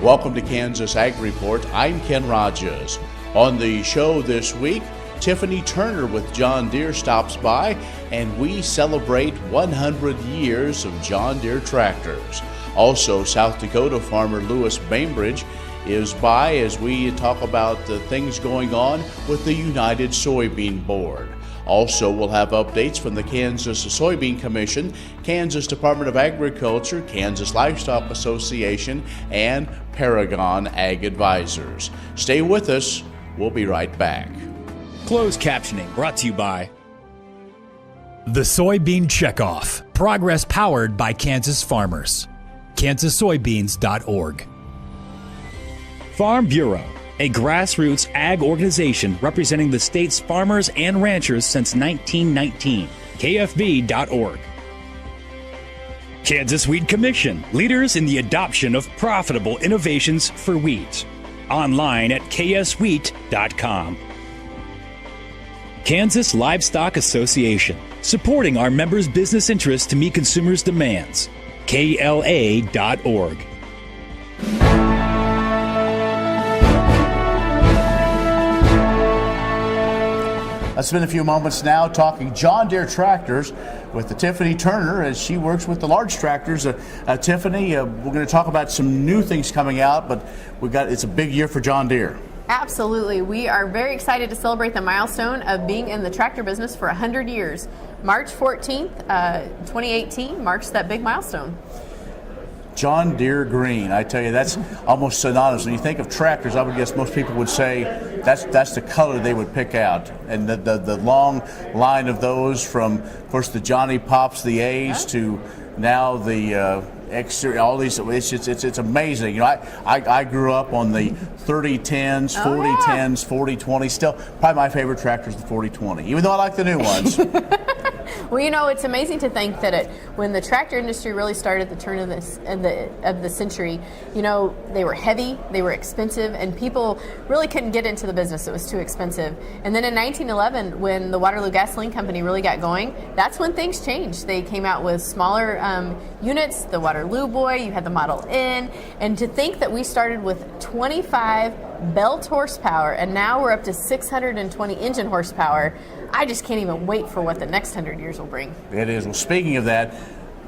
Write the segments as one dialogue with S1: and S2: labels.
S1: Welcome to Kansas Ag Report. I'm Ken Rogers. On the show this week, Tiffany Turner with John Deere stops by, and we celebrate 100 years of John Deere tractors. Also, South Dakota farmer Lewis Bainbridge is by as we talk about the things going on with the United Soybean Board. Also, we'll have updates from the Kansas Soybean Commission, Kansas Department of Agriculture, Kansas Livestock Association, and Paragon Ag Advisors. Stay with us. We'll be right back.
S2: Closed captioning brought to you by
S3: The Soybean Checkoff. Progress powered by Kansas farmers. KansasSoybeans.org.
S2: Farm Bureau, a grassroots ag organization representing the state's farmers and ranchers since 1919. KFB.org. Kansas Wheat Commission, leaders in the adoption of profitable innovations for wheat. Online at kswheat.com. Kansas Livestock Association, supporting our members' business interests to meet consumers' demands. KLA.org.
S1: Let's spend a few moments now talking John Deere tractors with the Tiffany Turner as she works with the large tractors. Tiffany, we're going to talk about some new things coming out, but it's a big year for John Deere.
S4: Absolutely. We are very excited to celebrate the milestone of being in the tractor business for 100 years. March 14th, 2018 marks that big milestone.
S1: John Deere green, I tell you, that's almost synonymous. When you think of tractors, I would guess most people would say that's the color they would pick out. And the long line of those from, of course, the Johnny Pops, the A's, to now the exterior, all these, it's amazing. You know, I grew up on the 3010s, 4010s, 4020s. Still, probably my favorite tractor is the 4020, even though I like the new ones.
S4: Well, you know, it's amazing to think that when the tractor industry really started at the turn of the century, you know, they were heavy, they were expensive, and people really couldn't get into the business. It was too expensive. And then in 1911, when the Waterloo Gasoline Company really got going, that's when things changed. They came out with smaller units, the Waterloo Boy, you had the Model N, and to think that we started with 25 belt horsepower, and now we're up to 620 engine horsepower, I just can't even wait for what the next 100 years will bring.
S1: It is. Well, speaking of that,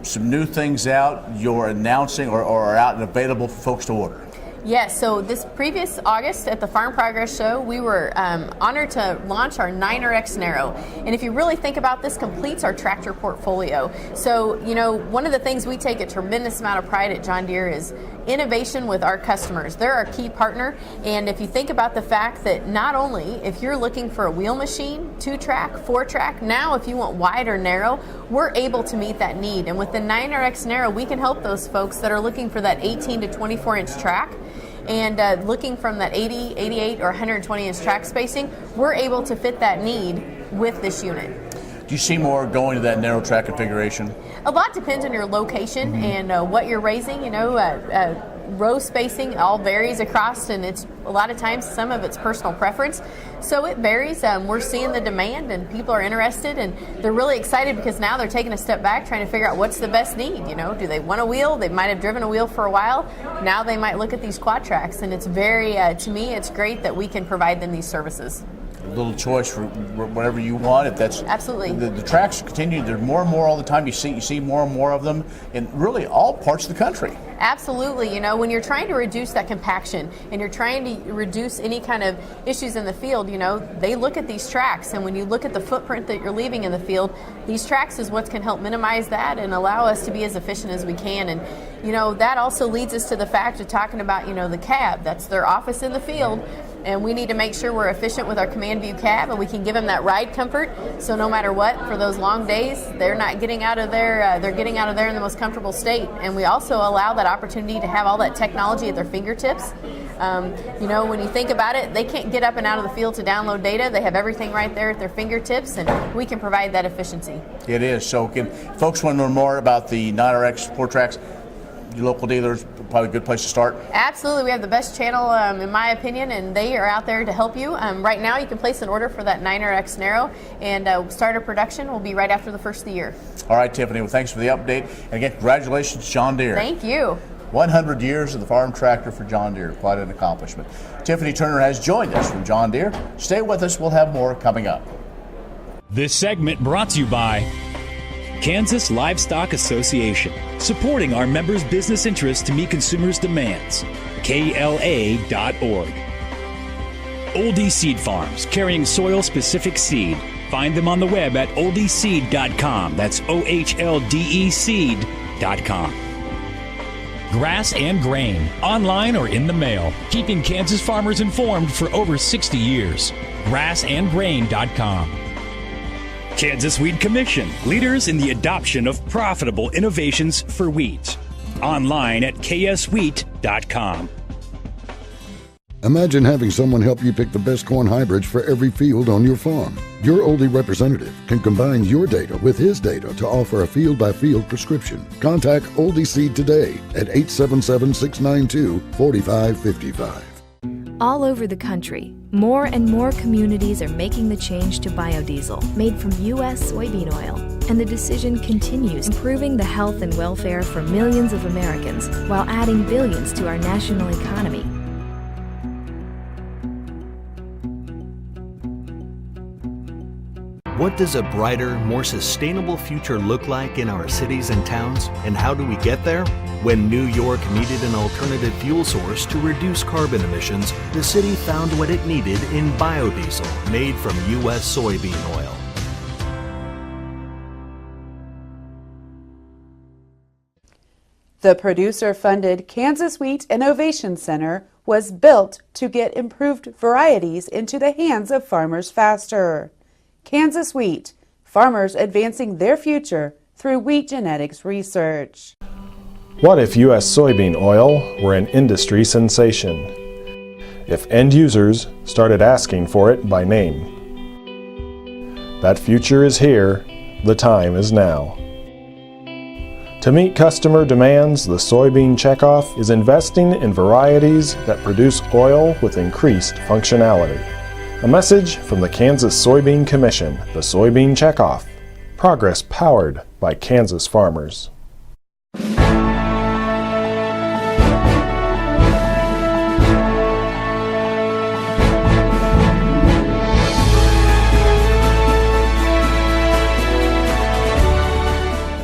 S1: some new things out you're announcing or are out and available for folks to order.
S4: Yes, so this previous August at the Farm Progress Show, we were honored to launch our 9RX Narrow. And if you really think about this, completes our tractor portfolio. So, you know, one of the things we take a tremendous amount of pride at John Deere is innovation with our customers. They're our key partner. And if you think about the fact that not only if you're looking for a wheel machine, 2-track, 4-track, now if you want wide or narrow, we're able to meet that need. And with the 9RX Narrow, we can help those folks that are looking for that 18 to 24-inch track. And looking from that 80, 88, or 120-inch track spacing, we're able to fit that need with this unit.
S1: Do you see more going to that narrow track configuration?
S4: A lot depends on your location and what you're raising. You know, row spacing all varies across, and it's a lot of times some of it's personal preference. So it varies. We're seeing the demand, and people are interested, and they're really excited because now they're taking a step back, trying to figure out what's the best need. You know, do they want a wheel? They might have driven a wheel for a while. Now they might look at these quad tracks, and it's very, to me, it's great that we can provide them these services.
S1: A little choice for whatever you want. If that's
S4: absolutely
S1: the tracks continue. There's more and more all the time. You see more and more of them in really all parts of the country.
S4: Absolutely. You know, when you're trying to reduce that compaction and you're trying to reduce any kind of issues in the field, you know, they look at these tracks, and when you look at the footprint that you're leaving in the field, these tracks is what can help minimize that and allow us to be as efficient as we can. And you know, that also leads us to the fact of talking about, you know, the cab. That's their office in the field. And we need to make sure we're efficient with our command view cab, and we can give them that ride comfort. So no matter what, for those long days, they're not getting out of there. They're getting out of there in the most comfortable state. And we also allow that opportunity to have all that technology at their fingertips. You know, when you think about it, they can't get up and out of the field to download data. They have everything right there at their fingertips, and we can provide that efficiency.
S1: It is. So can folks want to learn more about the 9RX 4-tracks? Your local dealers, probably a good place to start?
S4: Absolutely. We have the best channel, in my opinion, and they are out there to help you. Right now, you can place an order for that 9RX Narrow, and start of production will be right after the first of the year.
S1: All right, Tiffany. Well, thanks for the update. And again, congratulations, John Deere.
S4: Thank you.
S1: 100 years of the farm tractor for John Deere. Quite an accomplishment. Tiffany Turner has joined us from John Deere. Stay with us. We'll have more coming up.
S2: This segment brought to you by Kansas Livestock Association, supporting our members' business interests to meet consumers' demands. KLA.org. Oldie Seed Farms, carrying soil-specific seed. Find them on the web at oldieseed.com. That's OHLDE seed.com. Grass and Grain, online or in the mail, keeping Kansas farmers informed for over 60 years. Grassandgrain.com. Kansas Wheat Commission, leaders in the adoption of profitable innovations for wheat. Online at kswheat.com.
S5: Imagine having someone help you pick the best corn hybrids for every field on your farm. Your Oldie representative can combine your data with his data to offer a field-by-field prescription. Contact Oldie Seed today at 877-692-4555.
S6: All over the country, more and more communities are making the change to biodiesel, made from U.S. soybean oil. And the decision continues, improving the health and welfare for millions of Americans while adding billions to our national economy.
S7: What does a brighter, more sustainable future look like in our cities and towns? And how do we get there? When New York needed an alternative fuel source to reduce carbon emissions, the city found what it needed in biodiesel, made from U.S. soybean oil.
S8: The producer-funded Kansas Wheat Innovation Center was built to get improved varieties into the hands of farmers faster. Kansas Wheat, farmers advancing their future through wheat genetics research.
S9: What if U.S. soybean oil were an industry sensation? If end users started asking for it by name? That future is here, the time is now. To meet customer demands, the Soybean Checkoff is investing in varieties that produce oil with increased functionality. A message from the Kansas Soybean Commission, the Soybean Checkoff. Progress powered by Kansas farmers.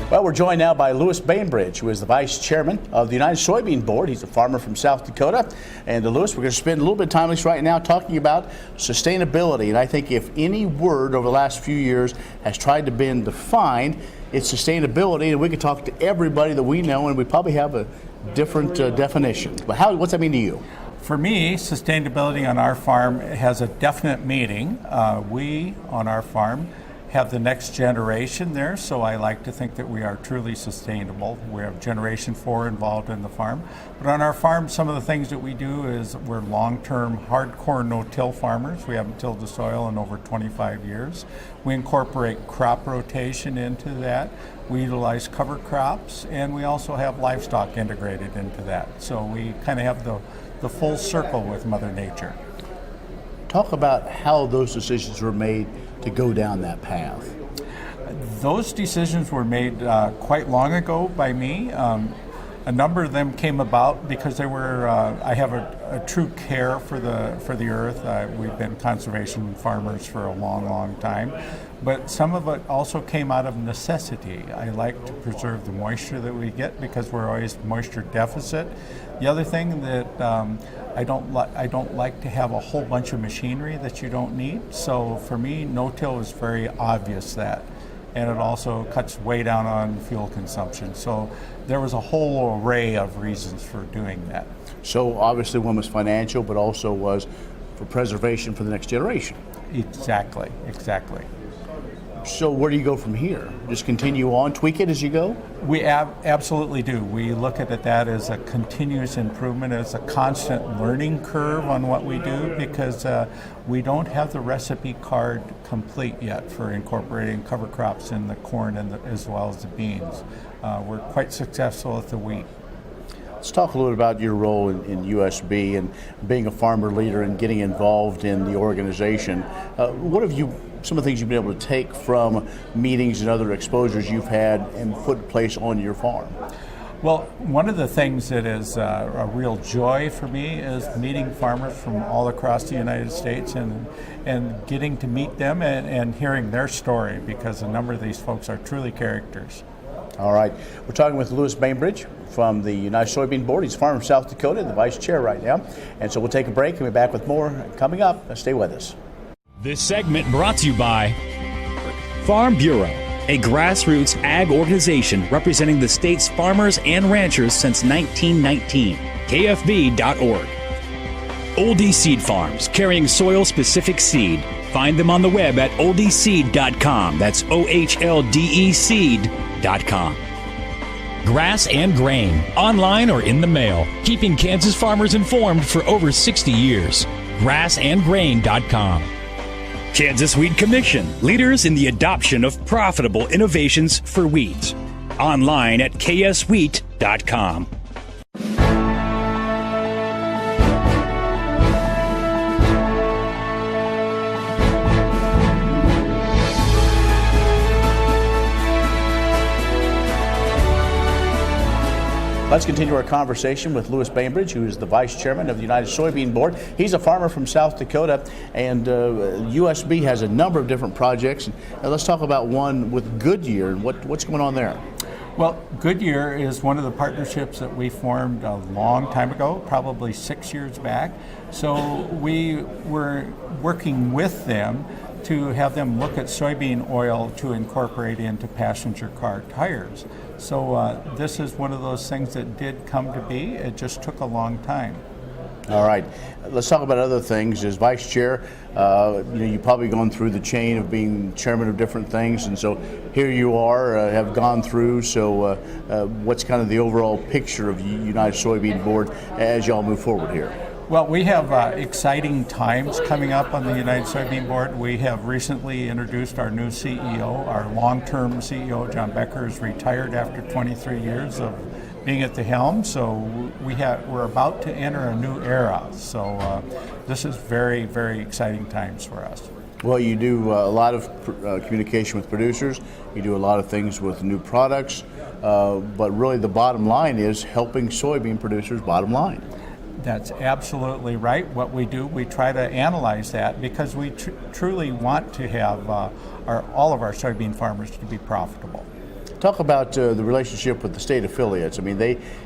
S1: Well, we're joined now by Lewis Bainbridge, who is the vice chairman of the United Soybean Board. He's a farmer from South Dakota. And Lewis, we're going to spend a little bit of time with us right now talking about sustainability. And I think if any word over the last few years has tried to be defined, it's sustainability. And we could talk to everybody that we know, and we probably have a different definition. But what's that mean to you?
S10: For me, sustainability on our farm has a definite meaning. We, on our farm, have the next generation there, so I like to think that we are truly sustainable. We have Generation 4 involved in the farm. But on our farm, some of the things that we do is we're long-term, hardcore no-till farmers. We haven't tilled the soil in over 25 years. We incorporate crop rotation into that. We utilize cover crops, and we also have livestock integrated into that. So we kind of have the full circle with Mother Nature.
S1: Talk about how those decisions were made to go down that path.
S10: Those decisions were made quite long ago by me. A number of them came about because they were. I have a true care for the earth. We've been conservation farmers for a long, long time, but some of it also came out of necessity. I like to preserve the moisture that we get because we're always moisture deficit. The other thing that I don't like to have a whole bunch of machinery that you don't need. So for me, no-till is very obvious that. And it also cuts way down on fuel consumption. So there was a whole array of reasons for doing that.
S1: So obviously one was financial, but also was for preservation for the next generation.
S10: Exactly.
S1: So where do you go from here? Just continue on, tweak it as you go?
S10: We absolutely do. We look at that as a continuous improvement, as a constant learning curve on what we do, because we don't have the recipe card complete yet for incorporating cover crops in the corn and as well as the beans. We're quite successful at the wheat.
S1: Let's talk a little bit about your role in USB and being a farmer leader and getting involved in the organization. What have some of the things you've been able to take from meetings and other exposures you've had and put in place on your farm?
S10: Well, one of the things that is a real joy for me is meeting farmers from all across the United States and getting to meet them and hearing their story, because a number of these folks are truly characters.
S1: All right. We're talking with Louis Bainbridge from the United Soybean Board. He's a farmer from South Dakota, the vice chair right now. And so we'll take a break and be back with more coming up. Stay with us.
S2: This segment brought to you by Farm Bureau, a grassroots ag organization representing the state's farmers and ranchers since 1919. KFB.org. Oldie Seed Farms, carrying soil-specific seed. Find them on the web at oldieseed.com. That's OHLDE seed.com. Grass and Grain, online or in the mail, keeping Kansas farmers informed for over 60 years. Grassandgrain.com. Kansas Wheat Commission, leaders in the adoption of profitable innovations for wheat. Online at kswheat.com.
S1: Let's continue our conversation with Louis Bainbridge, who is the vice chairman of the United Soybean Board. He's a farmer from South Dakota, and USB has a number of different projects. Let's talk about one with Goodyear and what's going on there.
S10: Well, Goodyear is one of the partnerships that we formed a long time ago, probably 6 years back. So we were working with them to have them look at soybean oil to incorporate into passenger car tires. So this is one of those things that did come to be. It just took a long time.
S1: All right. Let's talk about other things. As vice chair, you've probably gone through the chain of being chairman of different things, and so here you are, have gone through. So what's kind of the overall picture of the United Soybean Board as y'all move forward here?
S10: Well, we have exciting times coming up on the United Soybean Board. We have recently introduced our new CEO. Our long-term CEO, John Becker, is retired after 23 years of being at the helm. So we're about to enter a new era. So this is very, very exciting times for us.
S1: Well, you do a lot of communication with producers. You do a lot of things with new products. But really the bottom line is helping soybean producers' bottom line.
S10: That's absolutely right. What we do, we try to analyze that because we truly want to have all of our soybean farmers to be profitable.
S1: Talk about the relationship with the state affiliates. I mean,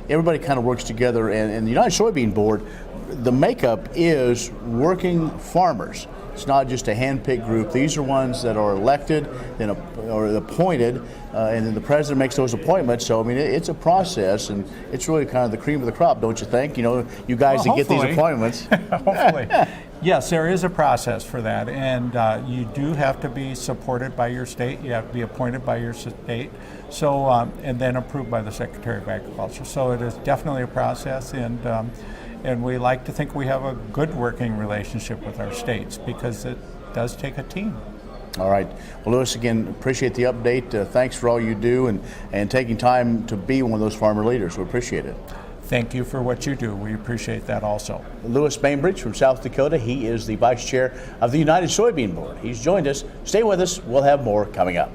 S1: everybody kind of works together, and the United Soybean Board, the makeup is working farmers. It's not just a hand-picked group. These are ones that are elected or appointed, and then the president makes those appointments. So, I mean, it's a process, and it's really kind of the cream of the crop, don't you think? You know, you guys that get these appointments.
S10: Hopefully. Yes, there is a process for that, and you do have to be supported by your state. You have to be appointed by your state, so and then approved by the Secretary of Agriculture. So it is definitely a process, and we like to think we have a good working relationship with our states because it does take a team.
S1: All right. Well, Louis, again, appreciate the update. Thanks for all you do and taking time to be one of those farmer leaders. We appreciate it.
S10: Thank you for what you do. We appreciate that also.
S1: Louis Bainbridge from South Dakota. He is the vice chair of the United Soybean Board. He's joined us. Stay with us. We'll have more coming up.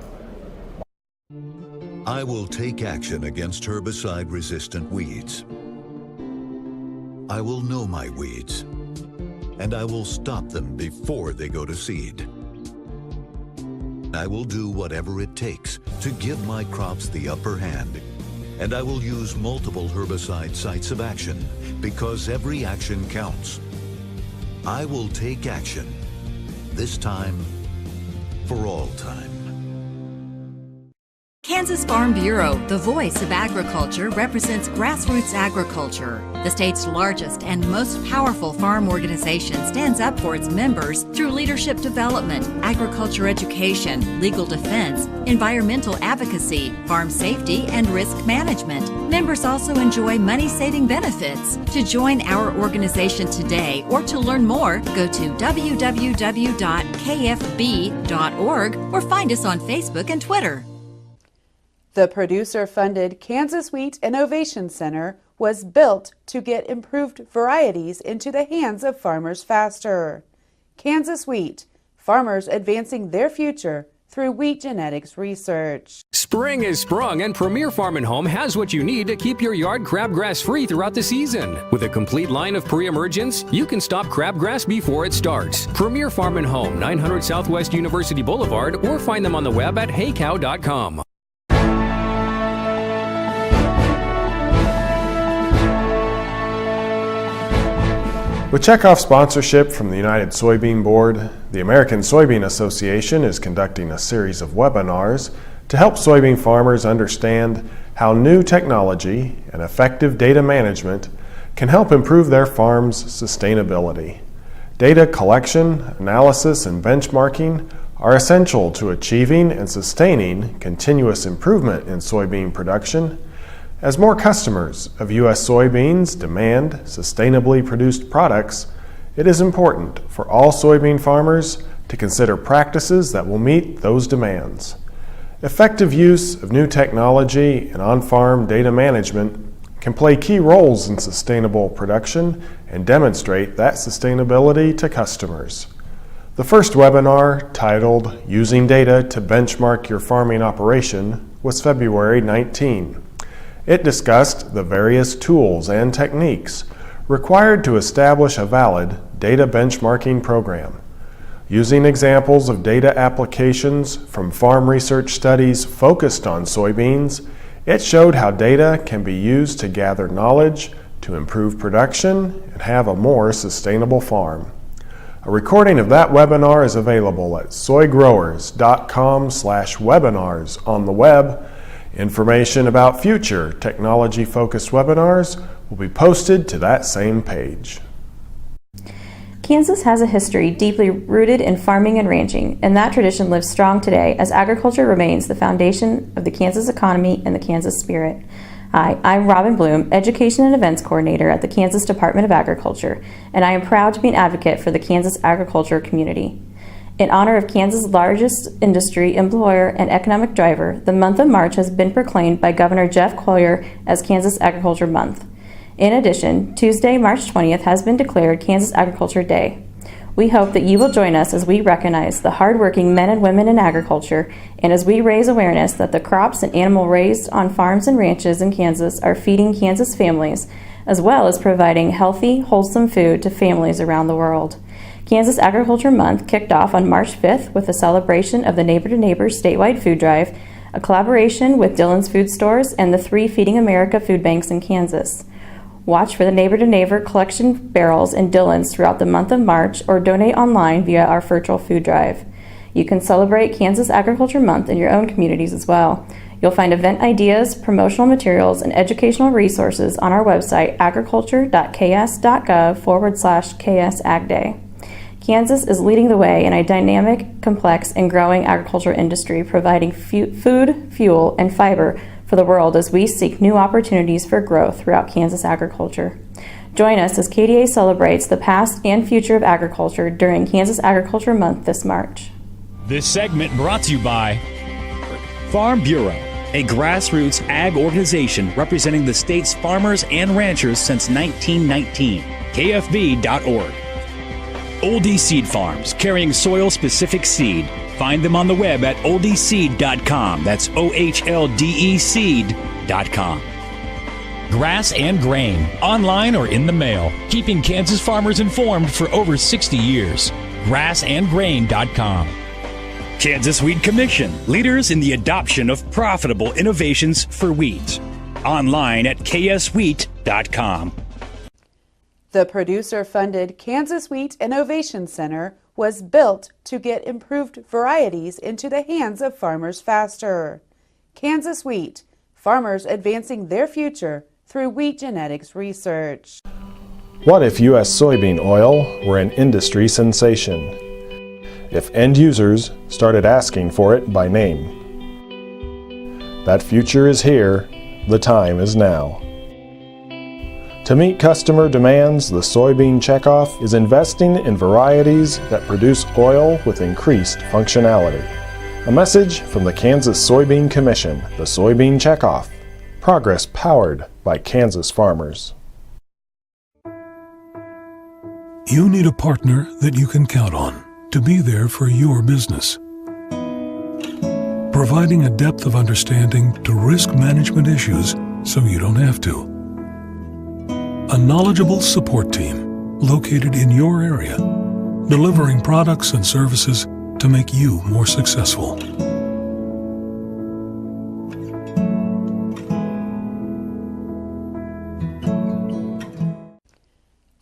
S11: I will take action against herbicide-resistant weeds. I will know my weeds, and I will stop them before they go to seed. I will do whatever it takes to give my crops the upper hand, and I will use multiple herbicide sites of action because every action counts. I will take action, this time for all time.
S12: Kansas Farm Bureau, the voice of agriculture, represents grassroots agriculture. The state's largest and most powerful farm organization stands up for its members through leadership development, agriculture education, legal defense, environmental advocacy, farm safety, and risk management. Members also enjoy money-saving benefits. To join our organization today or to learn more, go to www.kfb.org or find us on Facebook and Twitter.
S8: The producer-funded Kansas Wheat Innovation Center was built to get improved varieties into the hands of farmers faster. Kansas Wheat, farmers advancing their future through wheat genetics research.
S13: Spring is sprung, and Premier Farm and Home has what you need to keep your yard crabgrass free throughout the season. With a complete line of pre-emergents, you can stop crabgrass before it starts. Premier Farm and Home, 900 Southwest University Boulevard, or find them on the web at heycow.com.
S9: With checkoff sponsorship from the United Soybean Board, the American Soybean Association is conducting a series of webinars to help soybean farmers understand how new technology and effective data management can help improve their farm's sustainability. Data collection, analysis, and benchmarking are essential to achieving and sustaining continuous improvement in soybean production. As more customers of U.S. soybeans demand sustainably produced products, it is important for all soybean farmers to consider practices that will meet those demands. Effective use of new technology and on-farm data management can play key roles in sustainable production and demonstrate that sustainability to customers. The first webinar, titled Using Data to Benchmark Your Farming Operation, was February 19. It discussed the various tools and techniques required to establish a valid data benchmarking program. Using examples of data applications from farm research studies focused on soybeans, it showed how data can be used to gather knowledge to improve production and have a more sustainable farm. A recording of that webinar is available at soygrowers.com/webinars on the web. Information about future technology-focused webinars will be posted to that same page.
S14: Kansas has a history deeply rooted in farming and ranching, and that tradition lives strong today as agriculture remains the foundation of the Kansas economy and the Kansas spirit. Hi, I'm Robin Bloom, Education and Events Coordinator at the Kansas Department of Agriculture, and I am proud to be an advocate for the Kansas agriculture community. In honor of Kansas' largest industry, employer, and economic driver, the month of March has been proclaimed by Governor Jeff Colyer as Kansas Agriculture Month. In addition, Tuesday, March 20th has been declared Kansas Agriculture Day. We hope that you will join us as we recognize the hardworking men and women in agriculture, and as we raise awareness that the crops and animals raised on farms and ranches in Kansas are feeding Kansas families, as well as providing healthy, wholesome food to families around the world. Kansas Agriculture Month kicked off on March 5th with a celebration of the Neighbor to Neighbor statewide food drive, a collaboration with Dillon's Food Stores and the 3 Feeding America food banks in Kansas. Watch for the Neighbor to Neighbor collection barrels in Dillon's throughout the month of March or donate online via our virtual food drive. You can celebrate Kansas Agriculture Month in your own communities as well. You'll find event ideas, promotional materials, and educational resources on our website, agriculture.ks.gov/KSAgDay. Kansas is leading the way in a dynamic, complex, and growing agriculture industry, providing food, fuel, and fiber for the world as we seek new opportunities for growth throughout Kansas agriculture. Join us as KDA celebrates the past and future of agriculture during Kansas Agriculture Month this March.
S2: This segment brought to you by Farm Bureau, a grassroots ag organization representing the state's farmers and ranchers since 1919. KFB.org. Oldie Seed Farms, carrying soil-specific seed. Find them on the web at oldieseed.com. That's OHLDE seed.com. Grass and Grain, online or in the mail, keeping Kansas farmers informed for over 60 years. grassandgrain.com. Kansas Wheat Commission, leaders in the adoption of profitable innovations for wheat. Online at kswheat.com.
S8: The producer-funded Kansas Wheat Innovation Center was built to get improved varieties into the hands of farmers faster. Kansas Wheat, farmers advancing their future through wheat genetics research.
S9: What if U.S. soybean oil were an industry sensation? If end users started asking for it by name? That future is here. The time is now. To meet customer demands, the Soybean Checkoff is investing in varieties that produce oil with increased functionality. A message from the Kansas Soybean Commission, the Soybean Checkoff. Progress powered by Kansas farmers.
S15: You need a partner that you can count on to be there for your business. providing a depth of understanding to risk management issues so you don't have to. A knowledgeable support team located in your area, delivering products and services to make you more successful.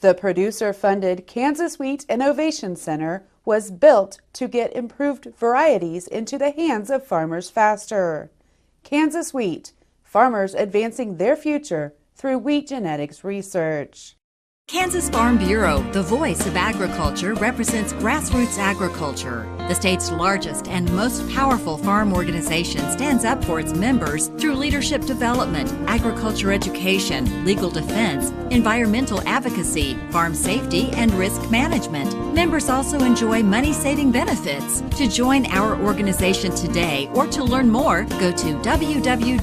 S8: The producer-funded Kansas Wheat Innovation Center was built to get improved varieties into the hands of farmers faster. Kansas Wheat, farmers advancing their future through wheat genetics research.
S12: Kansas Farm Bureau, the voice of agriculture, represents grassroots agriculture. The state's largest and most powerful farm organization stands up for its members through leadership development, agriculture education, legal defense, environmental advocacy, farm safety, and risk management. Members also enjoy money-saving benefits. To join our organization today or to learn more, go to www.kfb.org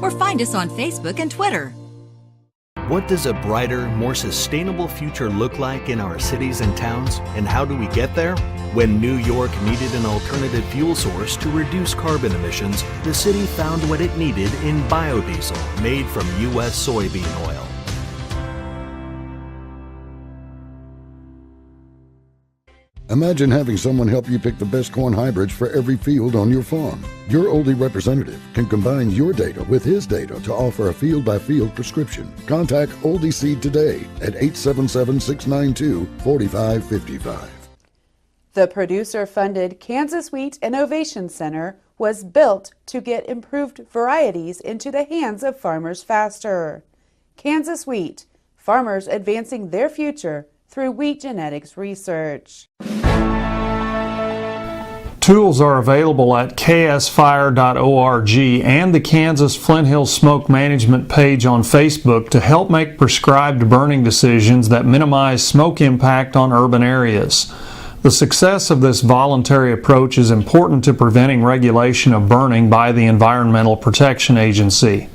S12: or find us on Facebook and Twitter.
S7: What does a brighter, more sustainable future look like in our cities and towns, and how do we get there? When New York needed an alternative fuel source to reduce carbon emissions, the city found what it needed in biodiesel made from U.S. soybean oil.
S5: Imagine having someone help you pick the best corn hybrids for every field on your farm. Your Oldie representative can combine your data with his data to offer a field-by-field prescription. Contact Oldie Seed today at 877-692-4555.
S8: The producer-funded Kansas Wheat Innovation Center was built to get improved varieties into the hands of farmers faster. Kansas Wheat, farmers advancing their future through wheat genetics research.
S16: Tools are available at ksfire.org and the Kansas Flint Hills Smoke Management page on Facebook to help make prescribed burning decisions that minimize smoke impact on urban areas. The success of this voluntary approach is important to preventing regulation of burning by the Environmental Protection Agency.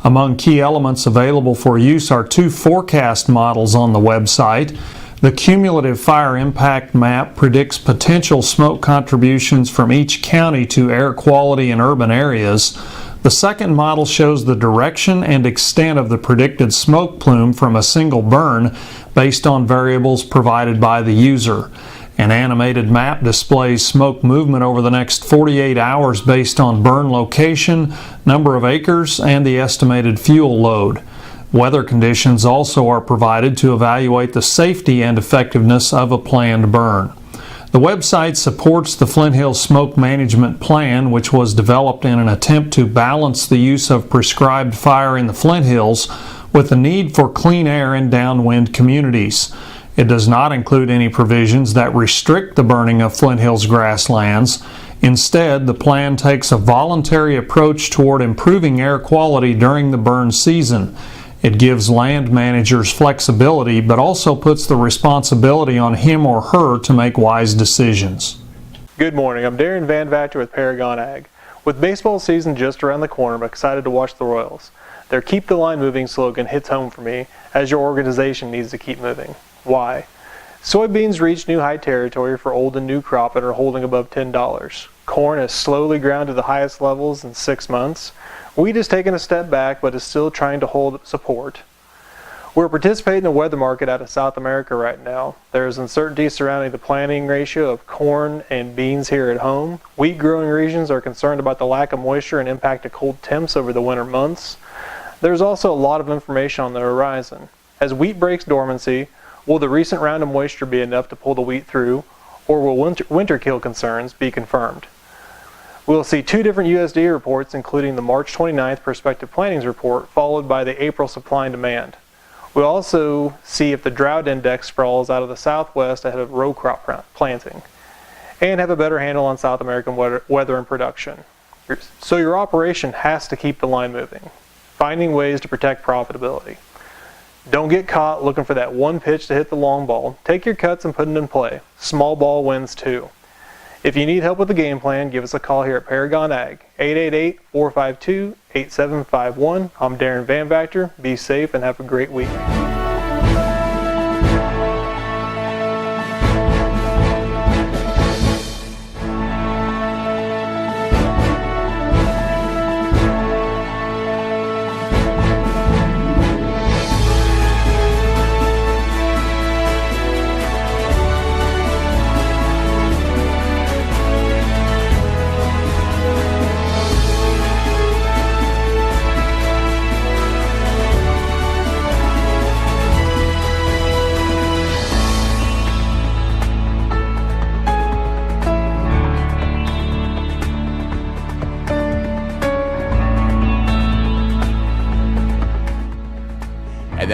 S16: Among key elements available for use are 2 forecast models on the website. The cumulative fire impact map predicts potential smoke contributions from each county to air quality in urban areas. The second model shows the direction and extent of the predicted smoke plume from a single burn based on variables provided by the user. An animated map displays smoke movement over the next 48 hours based on burn location, number of acres, and the estimated fuel load. Weather conditions also are provided to evaluate the safety and effectiveness of a planned burn. The website supports the Flint Hills Smoke Management Plan, which was developed in an attempt to balance the use of prescribed fire in the Flint Hills with the need for clean air in downwind communities. It does not include any provisions that restrict the burning of Flint Hills grasslands. Instead, the plan takes a voluntary approach toward improving air quality during the burn season. It gives land managers flexibility, but also puts the responsibility on him or her to make wise decisions.
S17: Good morning. I'm Darren Van Vactor with Paragon Ag. With baseball season just around the corner, I'm excited to watch the Royals. Their Keep the Line Moving slogan hits home for me, as your organization needs to keep moving. Why? Soybeans reach new high territory for old and new crop and are holding above $10. Corn has slowly ground to the highest levels in 6 months. Wheat has taken a step back but is still trying to hold support. We're participating in the weather market out of South America right now. There is uncertainty surrounding the planting ratio of corn and beans here at home. Wheat growing regions are concerned about the lack of moisture and impact of cold temps over the winter months. There's also a lot of information on the horizon. As wheat breaks dormancy, will the recent round of moisture be enough to pull the wheat through, or will winter kill concerns be confirmed? We'll see 2 different USDA reports, including the March 29th Prospective Plantings Report, followed by the April supply and demand. We'll also see if the drought index sprawls out of the southwest ahead of row crop planting, and have a better handle on South American weather and production. So your operation has to keep the line moving, finding ways to protect profitability. Don't get caught looking for that one pitch to hit the long ball. Take your cuts and put it in play. Small ball wins too. If you need help with the game plan, give us a call here at Paragon Ag, 888-452-8751. I'm Darren Van Vactor. Be safe and have a great week.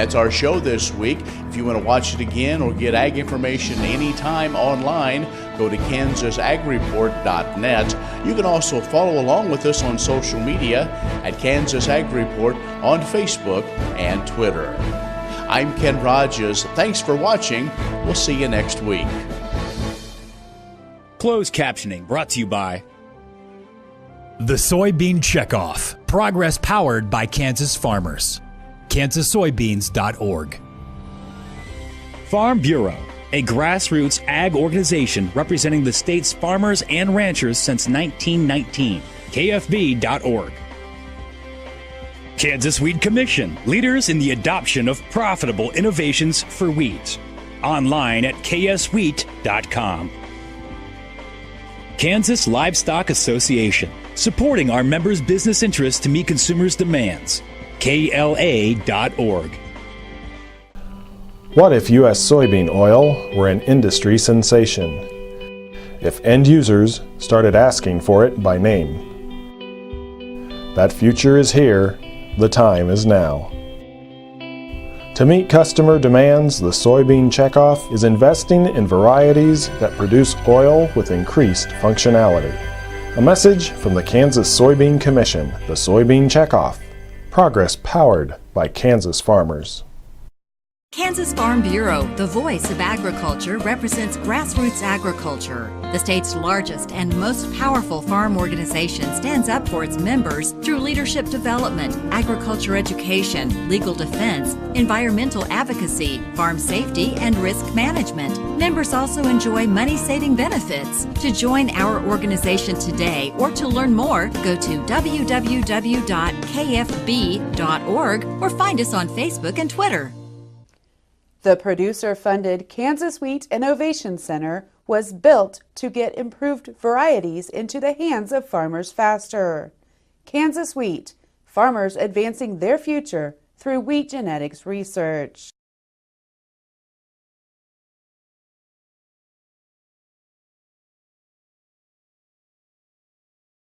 S1: That's our show this week. If you want to watch it again or get ag information anytime online, go to KansasAgReport.net. You can also follow along with us on social media at Kansas Ag Report on Facebook and Twitter. I'm Ken Rogers. Thanks for watching. We'll see you next week.
S2: Closed captioning brought to you by
S3: The Soybean Checkoff. Progress powered by Kansas farmers. KansasSoybeans.org.
S2: Farm Bureau, a grassroots ag organization representing the state's farmers and ranchers since 1919. KFB.org. Kansas Weed Commission, leaders in the adoption of profitable innovations for weeds. Online at kswheat.com. Kansas Livestock Association, supporting our members' business interests to meet consumers' demands. KLA.org.
S9: What if U.S. soybean oil were an industry sensation? If end users started asking for it by name? That future is here. The time is now. To meet customer demands, the Soybean Checkoff is investing in varieties that produce oil with increased functionality. A message from the Kansas Soybean Commission, the Soybean Checkoff. Progress powered by Kansas farmers.
S12: Kansas Farm Bureau, the voice of agriculture, represents grassroots agriculture. The state's largest and most powerful farm organization stands up for its members through leadership development, agriculture education, legal defense, environmental advocacy, farm safety, and risk management. Members also enjoy money-saving benefits. To join our organization today or to learn more, go to www.kfb.org or find us on Facebook and Twitter.
S8: The producer-funded Kansas Wheat Innovation Center was built to get improved varieties into the hands of farmers faster. Kansas Wheat, farmers advancing their future through wheat genetics research.